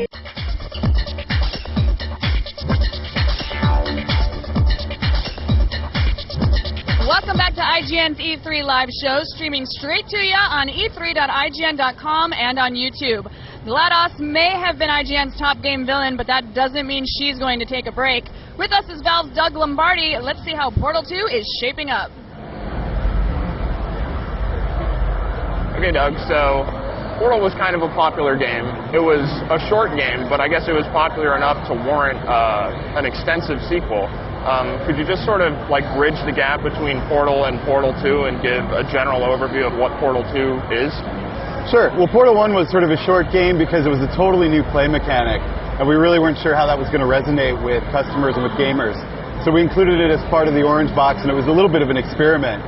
Welcome back to IGN's E3 Live show, streaming straight to you on e3.ign.com and on YouTube. GLaDOS may have been IGN's top game villain, but that doesn't mean she's going to take a break. With us is Valve's Doug Lombardi. Let's see how Portal 2 is shaping up. Okay, Doug, so Portal was kind of a popular game. It was a short game, but I guess it was popular enough to warrant an extensive sequel. Could you just sort of like bridge the gap between Portal and Portal 2 and give a general overview of what Portal 2 is? Sure. Well, Portal 1 was sort of a short game because it was a totally new play mechanic, and we really weren't sure how that was going to resonate with customers and with gamers. So we included it as part of the Orange Box, and it was a little bit of an experiment.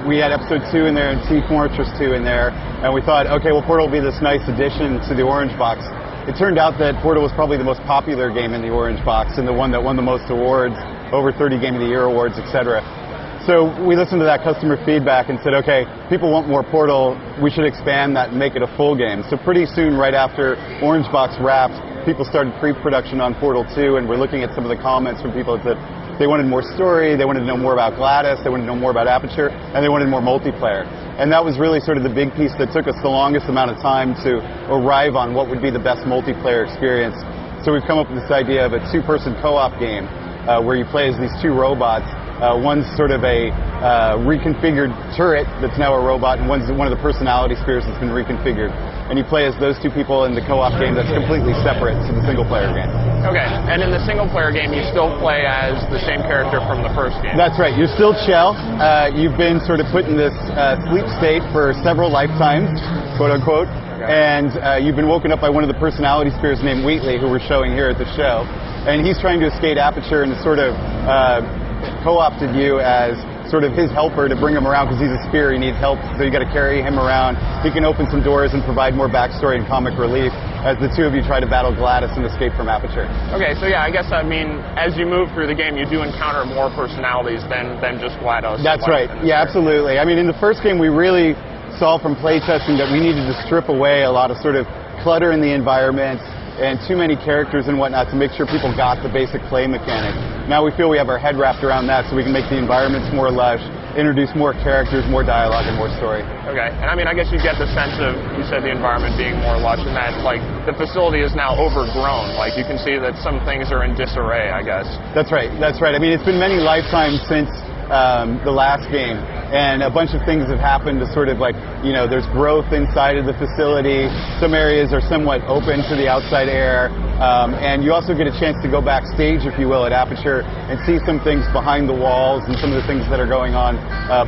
We had Episode 2 in there and Team Fortress 2 in there, and we thought, okay, well, Portal will be this nice addition to the Orange Box. It turned out that Portal was probably the most popular game in the Orange Box and the one that won the most awards, over 30 Game of the Year awards, etc. So we listened to that customer feedback and said, okay, people want more Portal, we should expand that and make it a full game. So pretty soon, right after Orange Box wrapped, people started pre-production on Portal 2, and we're looking at some of the comments from people that said they wanted more story, they wanted to know more about GLaDOS, they wanted to know more about Aperture, and they wanted more multiplayer. And that was really sort of the big piece that took us the longest amount of time to arrive on what would be the best multiplayer experience. So we've come up with this idea of a two-person co-op game where you play as these two robots. One's sort of a reconfigured turret that's now a robot, and one's one of the personality spheres that's been reconfigured. And you play as those two people in the co-op game that's completely separate to the single-player game. Okay, and in the single-player game, you still play as the same character from the first game? That's right. You're still Chell. You've been sort of put in this sleep state for several lifetimes, quote-unquote. Okay. And you've been woken up by one of the personality spheres named Wheatley, who we're showing here at the show. And he's trying to escape Aperture and sort of co-opted you as sort of his helper to bring him around because he's a spear, he needs help, so you got to carry him around. He can open some doors and provide more backstory and comic relief as the two of you try to battle GLaDOS and escape from Aperture. Okay, so yeah, I guess, I mean, as you move through the game, you do encounter more personalities than just GLaDOS. That's right, yeah, absolutely. I mean, in the first game, we really saw from playtesting that we needed to strip away a lot of sort of clutter in the environment and too many characters and whatnot to make sure people got the basic play mechanic. Now we feel we have our head wrapped around that, so we can make the environments more lush, introduce more characters, more dialogue, and more story. Okay, and I mean, I guess you get the sense of, you said the environment being more lush, and that, like, the facility is now overgrown. Like, you can see that some things are in disarray, I guess. That's right, that's right. I mean, it's been many lifetimes since the last game, and a bunch of things have happened to sort of like, you know, there's growth inside of the facility, some areas are somewhat open to the outside air, and you also get a chance to go backstage, if you will, at Aperture and see some things behind the walls and some of the things that are going on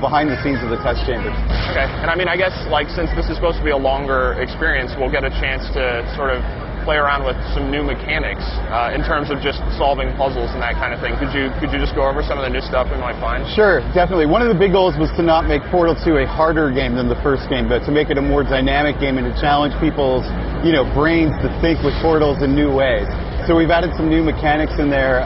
behind the scenes of the test chambers. Okay, and I mean, I guess, like, since this is supposed to be a longer experience, we'll get a chance to sort of play around with some new mechanics in terms of just solving puzzles and that kind of thing. Could you just go over some of the new stuff we might find? Sure, definitely. One of the big goals was to not make Portal 2 a harder game than the first game, but to make it a more dynamic game and to challenge people's, you know, brains to think with portals in new ways. So we've added some new mechanics in there.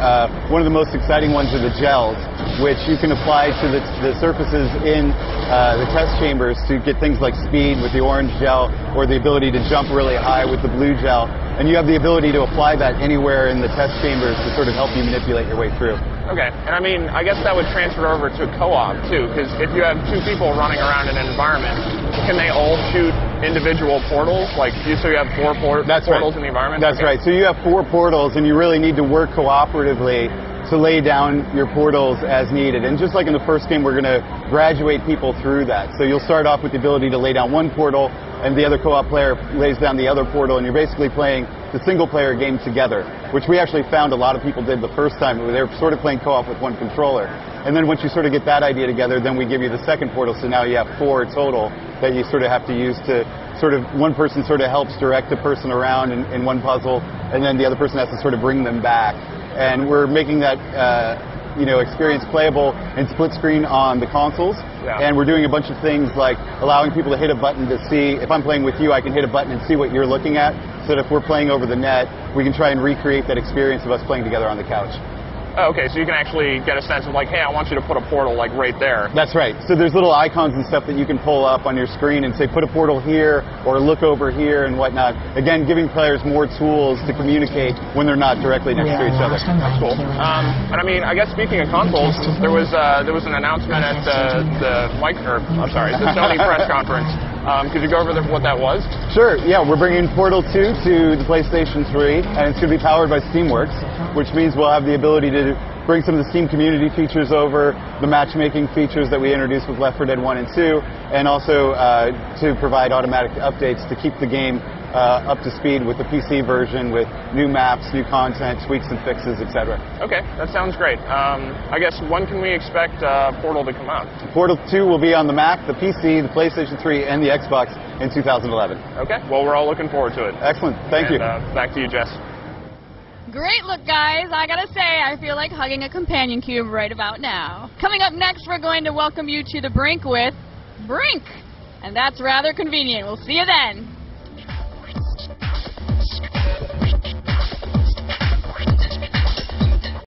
One of the most exciting ones are the gels, which you can apply to the surfaces in the test chambers to get things like speed with the orange gel, or the ability to jump really high with the blue gel. And you have the ability to apply that anywhere in the test chambers to sort of help you manipulate your way through. Okay, and I mean, I guess that would transfer over to co-op too, because if you have two people running around in an environment, can they all shoot individual portals? Like, so you have four portals in the environment? That's right. So you have 4 portals, and you really need to work cooperatively to lay down your portals as needed. And just like in the first game, we're going to graduate people through that. So you'll start off with the ability to lay down one portal, and the other co-op player lays down the other portal, and you're basically playing the single-player game together, which we actually found a lot of people did the first time. They were sort of playing co-op with one controller. And then once you sort of get that idea together, then we give you the second portal, so now you have 4 total that you sort of have to use to sort of, one person sort of helps direct the person around in one puzzle, and then the other person has to sort of bring them back. And we're making that experience playable in split screen on the consoles. Yeah. And we're doing a bunch of things like allowing people to hit a button to see, if I'm playing with you, I can hit a button and see what you're looking at, so that if we're playing over the net, we can try and recreate that experience of us playing together on the couch. Oh, okay, so you can actually get a sense of like, hey, I want you to put a portal like right there. That's right. So there's little icons and stuff that you can pull up on your screen and say, put a portal here or look over here and whatnot. Again, giving players more tools to communicate when they're not directly next to each other. That's cool. And I mean, I guess speaking of consoles, there was an announcement at the Sony press conference. Could you go over what that was? Sure, yeah, we're bringing Portal 2 to the PlayStation 3, and it's going to be powered by Steamworks, which means we'll have the ability to bring some of the Steam community features over, the matchmaking features that we introduced with Left 4 Dead 1 and 2, and also to provide automatic updates to keep the game up to speed with the PC version, with new maps, new content, tweaks and fixes, etc. Okay, that sounds great. I guess when can we expect Portal to come out? Portal 2 will be on the Mac, the PC, the PlayStation 3, and the Xbox in 2011. Okay, well, we're all looking forward to it. Excellent. Thank you. Back to you, Jess. Great look, guys. I gotta say, I feel like hugging a companion cube right about now. Coming up next, we're going to welcome you to the Brink with Brink. And that's rather convenient. We'll see you then.